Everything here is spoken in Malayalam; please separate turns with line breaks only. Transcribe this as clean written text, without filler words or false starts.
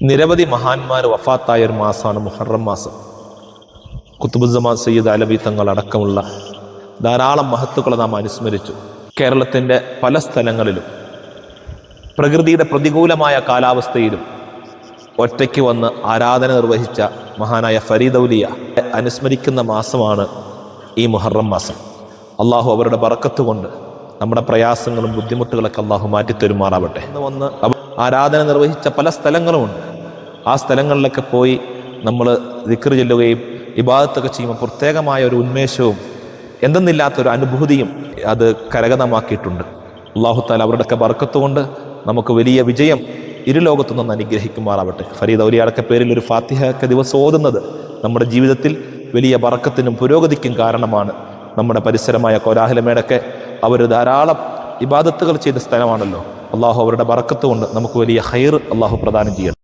നിരവധി മഹാന്മാർ വഫാത്തായ ഒരു മാസമാണ് മുഹറം മാസം. കുത്തുബുസ്സമാൻ സയ്യിദ് അലവി തങ്ങൾ അടക്കമുള്ള ധാരാളം മഹത്തുക്കളെ നാം അനുസ്മരിച്ചു. കേരളത്തിൻ്റെ പല സ്ഥലങ്ങളിലും പ്രകൃതിയുടെ പ്രതികൂലമായ കാലാവസ്ഥയിലും ഒറ്റയ്ക്ക് വന്ന് ആരാധന നിർവഹിച്ച മഹാനായ ഫരീദ് ഔലിയ അനുസ്മരിക്കുന്ന മാസമാണ് ഈ മുഹറം മാസം. അള്ളാഹു അവരുടെ ബറക്കത്ത് കൊണ്ട് നമ്മുടെ പ്രയാസങ്ങളും ബുദ്ധിമുട്ടുകളൊക്കെ അള്ളാഹു മാറ്റിത്തരുമാറാവട്ടെ. വന്ന് ആരാധന നിർവഹിച്ച പല സ്ഥലങ്ങളുമുണ്ട്. ആ സ്ഥലങ്ങളിലൊക്കെ പോയി നമ്മൾ ദിക്ർ ചൊല്ലുകയും ഇബാദത്തൊക്കെ ചെയ്യുമ്പോൾ പ്രത്യേകമായ ഒരു ഉന്മേഷവും എന്തെന്നില്ലാത്തൊരു അനുഭൂതിയും അത് കരഗതമാക്കിയിട്ടുണ്ട്. അള്ളാഹു താല അവരുടെയൊക്കെ ബർക്കത്ത് കൊണ്ട് നമുക്ക് വലിയ വിജയം ഇരുലോകത്തുനിന്ന് അനുഗ്രഹിക്കുമാറാവട്ടെ. ഫരീദ് ഔലിയയുടെ പേരിൽ ഒരു ഫാത്തിഹ ഒക്കെ ദിവസം ഓതുന്നത് നമ്മുടെ ജീവിതത്തിൽ വലിയ ബർക്കത്തിനും പുരോഗതിക്കും കാരണമാണ്. നമ്മുടെ പരിസരമായ കോലാഹലമേടൊക്കെ അവർ ധാരാളം ഇബാദത്തുകൾ ചെയ്ത സ്ഥലമാണല്ലോ. അള്ളാഹു അവരുടെ ബർക്കത്ത് കൊണ്ട് നമുക്ക് വലിയ ഖൈർ അള്ളാഹു പ്രദാനം ചെയ്യണം.